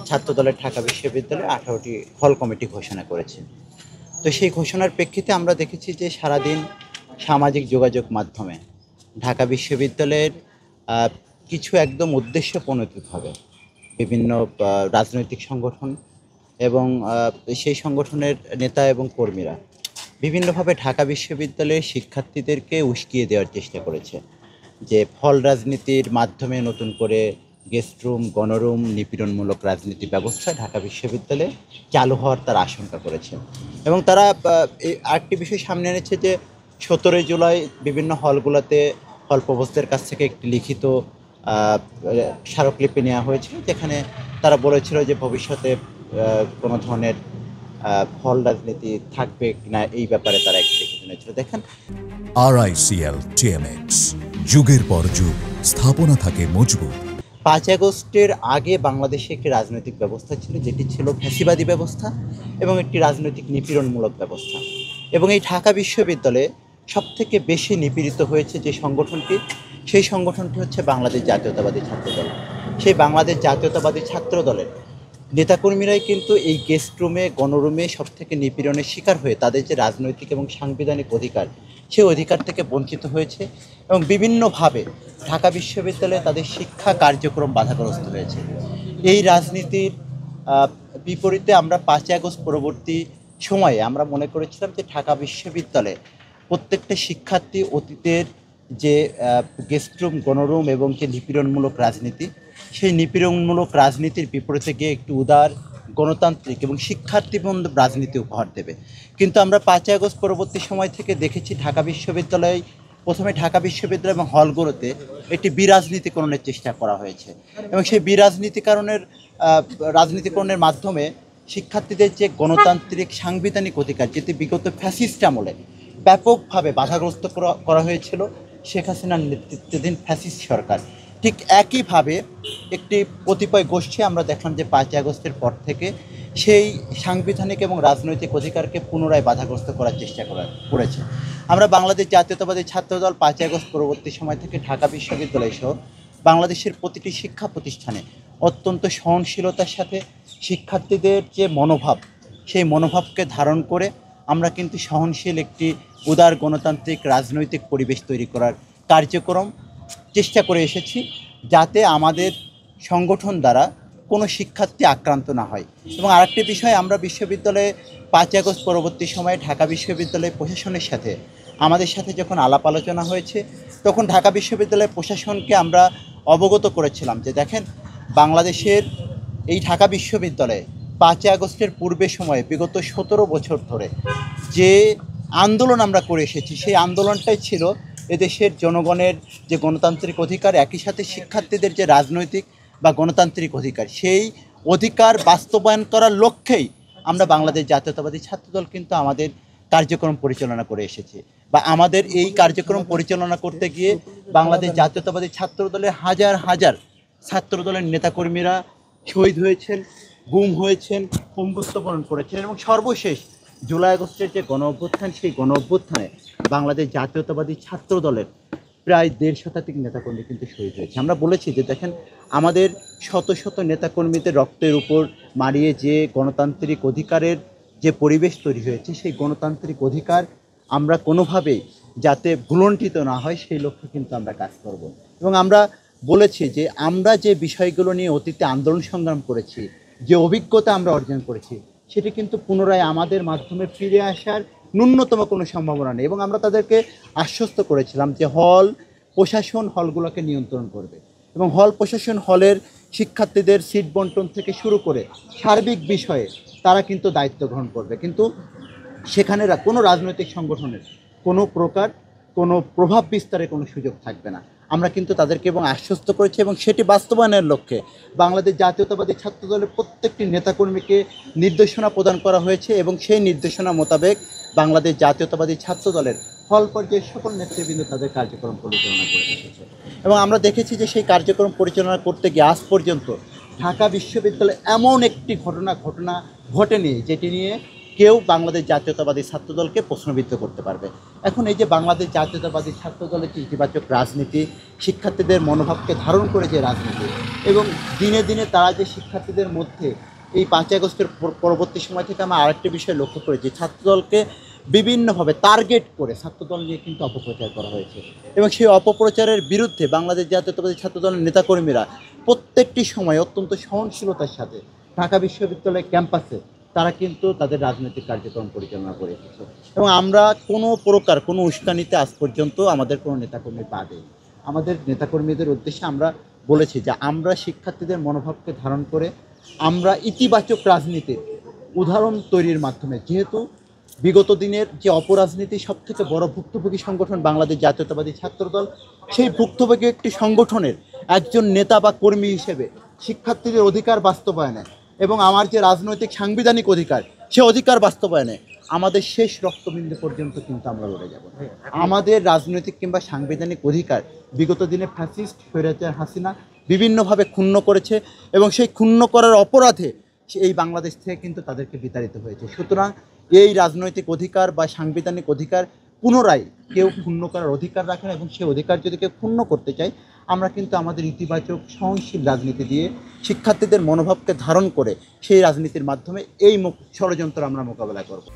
ছাত্রদলের ঢাকা বিশ্ববিদ্যালয়ে 18টি হল কমিটি ঘোষণা করেছে। তো সেই ঘোষণার প্রেক্ষিতে আমরা দেখেছি যে সারাদিন সামাজিক যোগাযোগ মাধ্যমে ঢাকা বিশ্ববিদ্যালয়ের কিছু একদম উদ্দেশ্যপ্রণোদিতভাবে বিভিন্ন রাজনৈতিক সংগঠন এবং সেই সংগঠনের নেতা এবং কর্মীরা বিভিন্নভাবে ঢাকা বিশ্ববিদ্যালয়ের শিক্ষার্থীদেরকে উস্কিয়ে দেওয়ার চেষ্টা করেছে যে ফল রাজনীতির মাধ্যমে নতুন করে গেস্ট রুম, গণরুম, নিপীড়নমূলক রাজনীতি ব্যবস্থা ঢাকা বিশ্ববিদ্যালয়ে চালু হওয়ার তারা আশঙ্কা করেছে। এবং তারা আরেকটি বিষয় সামনে এনেছে যে 17 জুলাই বিভিন্ন হলগুলোতে হল প্রভোস্টের কাছ থেকে একটি লিখিত স্মারকলিপি নেওয়া হয়েছিল, যেখানে তারা বলেছিল যে ভবিষ্যতে কোনো ধরনের ফল রাজনীতি থাকবে কিনা এই ব্যাপারে তারা একটি লিখিত নিয়েছিল। দেখেন, RICL TMX, যুগের পর যুগ স্থাপনা থাকে মজবুত। 5 আগস্টের আগে বাংলাদেশে একটি রাজনৈতিক ব্যবস্থা ছিল, যেটি ছিল ফ্যাসিবাদী ব্যবস্থা এবং একটি রাজনৈতিক নিপীড়নমূলক ব্যবস্থা। এবং এই ঢাকা বিশ্ববিদ্যালয়ে সবথেকে বেশি নিপীড়িত হয়েছে যে সংগঠনটি, সেই সংগঠনটি হচ্ছে বাংলাদেশ জাতীয়তাবাদী ছাত্রদল। সেই বাংলাদেশ জাতীয়তাবাদী ছাত্রদলের নেতাকর্মীরাই কিন্তু এই গেস্ট রুমে, গণরুমে সবথেকে নিপীড়নের শিকার হয়ে তাদের যে রাজনৈতিক এবং সাংবিধানিক অধিকার, সেই অধিকার থেকে বঞ্চিত হয়েছে এবং বিভিন্নভাবে ঢাকা বিশ্ববিদ্যালয়ে তাদের শিক্ষা কার্যক্রম বাধাগ্রস্ত হয়েছে। এই রাজনীতির বিপরীতে আমরা 5 আগস্ট পরবর্তী সময়ে আমরা মনে করেছিলাম যে ঢাকা বিশ্ববিদ্যালয়ে প্রত্যেকটা শিক্ষার্থী অতীতের যে গেস্ট রুম, গণরুম এবং যে নিপীড়নমূলক রাজনীতি, সেই নিপীড়নমূলক রাজনীতির বিপরীতে গিয়ে একটু উদার, গণতান্ত্রিক এবং শিক্ষার্থীবন্ধব রাজনীতি উপহার দেবে। কিন্তু আমরা 5 আগস্ট পরবর্তী সময় থেকে দেখেছি ঢাকা বিশ্ববিদ্যালয়ে, প্রথমে ঢাকা বিশ্ববিদ্যালয় এবং হলগুলোতে একটি বিরাজনীতিকরণের চেষ্টা করা হয়েছে এবং সেই রাজনীতিকরণের মাধ্যমে শিক্ষার্থীদের যে গণতান্ত্রিক সাংবিধানিক অধিকার, যেটি বিগত ফ্যাসিস্ট আমলে ব্যাপকভাবে বাধাগ্রস্ত করা হয়েছিল শেখ হাসিনার নেতৃত্বাধীন ফ্যাসিস্ট সরকার, ঠিক একইভাবে একটি কতিপয় গোষ্ঠী আমরা দেখলাম যে 5 আগস্টের পর থেকে সেই সাংবিধানিক এবং রাজনৈতিক অধিকারকে পুনরায় বাধাগ্রস্ত করার চেষ্টা করেছে। আমরা বাংলাদেশ জাতীয়তাবাদী ছাত্রদল 5 আগস্ট পরবর্তী সময় থেকে ঢাকা বিশ্ববিদ্যালয় সহ বাংলাদেশের প্রতিটি শিক্ষা প্রতিষ্ঠানে অত্যন্ত সহনশীলতার সাথে শিক্ষার্থীদের যে মনোভাব, সেই মনোভাবকে ধারণ করে আমরা কিন্তু সহনশীল একটি উদার গণতান্ত্রিক রাজনৈতিক পরিবেশ তৈরি করার কার্যক্রম চেষ্টা করে এসেছি, যাতে আমাদের সংগঠন দ্বারা কোনো শিক্ষার্থী আক্রান্ত না হয়। এবং আরেকটি বিষয়, আমরা বিশ্ববিদ্যালয়ে 5 আগস্ট পরবর্তী সময়ে ঢাকা বিশ্ববিদ্যালয় প্রশাসনের সাথে আমাদের সাথে যখন আলাপ আলোচনা হয়েছে, তখন ঢাকা বিশ্ববিদ্যালয় প্রশাসনকে আমরা অবগত করেছিলাম যে দেখেন, বাংলাদেশের এই ঢাকা বিশ্ববিদ্যালয়ে 5 আগস্টের পূর্বে সময়ে বিগত 17 বছর ধরে যে আন্দোলন আমরা করে এসেছি, সেই আন্দোলনটাই ছিল এদেশের জনগণের যে গণতান্ত্রিক অধিকার, একই সাথে শিক্ষার্থীদের যে রাজনৈতিক বা গণতান্ত্রিক অধিকার, সেই অধিকার বাস্তবায়ন করার লক্ষ্যেই আমরা বাংলাদেশ জাতীয়তাবাদী ছাত্রদল কিন্তু আমাদের কার্যক্রম পরিচালনা করে এসেছি। বা আমাদের এই কার্যক্রম পরিচালনা করতে গিয়ে বাংলাদেশ জাতীয়তাবাদী ছাত্রদলের হাজার হাজার ছাত্রদলের নেতাকর্মীরা শহীদ হয়েছেন, গুম হয়েছেন, পঙ্গুত্ববরণ করেছেন এবং সর্বশেষ জুলাই আগস্টের যে গণ অভ্যুত্থান, সেই গণ অভ্যুত্থানে বাংলাদেশ জাতীয়তাবাদী ছাত্রদলের প্রায় 1.5 শতাধিক নেতাকর্মী কিন্তু শহীদ হয়েছে। আমরা বলেছি যে দেখেন, আমাদের শত শত নেতাকর্মীদের রক্তের উপর মারিয়ে যে গণতান্ত্রিক অধিকারের যে পরিবেশ তৈরি হয়েছে, সেই গণতান্ত্রিক অধিকার আমরা কোনোভাবেই যাতে ভুলণ্ঠিত না হয়, সেই লক্ষ্যে কিন্তু আমরা কাজ করব। এবং আমরা বলেছি যে আমরা যে বিষয়গুলো নিয়ে অতীতে আন্দোলন সংগ্রাম করেছি, যে অভিজ্ঞতা আমরা অর্জন করেছি, সেটি কিন্তু পুনরায় আমাদের মাধ্যমে ফিরে আসার ন্যূনতম কোনো সম্ভাবনা নেই। এবং আমরা তাদেরকে আশ্বস্ত করেছিলাম যে হল প্রশাসন হলগুলোকে নিয়ন্ত্রণ করবে এবং হল প্রশাসন হলের শিক্ষার্থীদের সিট বন্টন থেকে শুরু করে সার্বিক বিষয়ে তারা কিন্তু দায়িত্ব গ্রহণ করবে। কিন্তু সেখানে কোনো রাজনৈতিক সংগঠনের কোনো প্রকার কোনো প্রভাব বিস্তারের কোনো সুযোগ থাকবে না, আমরা কিন্তু তাদেরকে এবং আশ্বস্ত করেছি। এবং সেটি বাস্তবায়নের লক্ষ্যে বাংলাদেশ জাতীয়তাবাদী ছাত্রদলের প্রত্যেকটি নেতাকর্মীকে নির্দেশনা প্রদান করা হয়েছে এবং সেই নির্দেশনা মোতাবেক বাংলাদেশ জাতীয়তাবাদী ছাত্রদলের হল পর্যায়ের সকল নেতৃবৃন্দ তাদের কার্যক্রম পরিচালনা করে এসেছে। এবং আমরা দেখেছি যে সেই কার্যক্রম পরিচালনা করতে গিয়ে আজ পর্যন্ত ঢাকা বিশ্ববিদ্যালয়ে এমন একটি ঘটনা ঘটেনি যেটি নিয়ে কেউ বাংলাদেশ জাতীয়তাবাদী ছাত্রদলকে প্রশ্নবিদ্ধ করতে পারবে। এখন এই যে বাংলাদেশ জাতীয়তাবাদী ছাত্রদলের যে ইতিবাচক রাজনীতি, শিক্ষার্থীদের মনোভাবকে ধারণ করে যে রাজনীতি, এবং দিনে দিনে তারা যে শিক্ষার্থীদের মধ্যে এই 5 আগস্টের পরবর্তী সময় থেকে আমরা আরেকটি বিষয় লক্ষ্য করেছি, ছাত্রদলকে বিভিন্নভাবে টার্গেট করে ছাত্রদল নিয়ে কিন্তু অপপ্রচার করা হয়েছে, এবং সেই অপপ্রচারের বিরুদ্ধে বাংলাদেশ জাতীয়তাবাদী ছাত্রদলের নেতাকর্মীরা প্রত্যেকটি সময় অত্যন্ত সহনশীলতার সাথে ঢাকা বিশ্ববিদ্যালয় ক্যাম্পাসে তারা কিন্তু তাদের রাজনৈতিক কার্যক্রম পরিচালনা করে এসেছে, এবং আমরা কোনো প্রকার কোনো উস্কানিতে আজ পর্যন্ত আমাদের কোনো নেতাকর্মী পা দেই। আমাদের নেতাকর্মীদের উদ্দেশ্যে আমরা বলেছি যে আমরা শিক্ষার্থীদের মনোভাবকে ধারণ করে আমরা ইতিবাচক রাজনীতির উদাহরণ তৈরির মাধ্যমে, যেহেতু বিগত দিনের যে অপরাজনীতি সবথেকে বড় ভুক্তভোগী সংগঠন বাংলাদেশ জাতীয়তাবাদী ছাত্রদল, সেই ভুক্তভোগী একটি সংগঠনের একজন নেতা বা কর্মী হিসেবে শিক্ষার্থীদের অধিকার বাস্তবায়নে এবং আমার যে রাজনৈতিক সাংবিধানিক অধিকার, সে অধিকার বাস্তবায়নে আমাদের শেষ রক্তবিন্দু পর্যন্ত কিন্তু আমরা লড়ে যাব। আমাদের রাজনৈতিক কিংবা সাংবিধানিক অধিকার বিগত দিনে ফ্যাসিস্ট স্বৈরাচার হাসিনা বিভিন্নভাবে ক্ষুণ্ণ করেছে, এবং সেই ক্ষুণ্ণ করার অপরাধে এই বাংলাদেশ থেকে কিন্তু তাদেরকে বিতাড়িত হয়েছে। সুতরাং এই রাজনৈতিক অধিকার বা সাংবিধানিক অধিকার পুনরায় কেউ ক্ষুণ্ণ করার অধিকার রাখে না, এবং সেই অধিকার যদি কেউ ক্ষুণ্ণ করতে চায়, আমরা কিন্তু আমাদের ইতিবাচক সহনশীল রাজনীতি দিয়ে শিক্ষার্থীদের মনোভাবকে ধারণ করে সেই রাজনীতির মাধ্যমে এই ষড়যন্ত্র আমরা মোকাবেলা করব।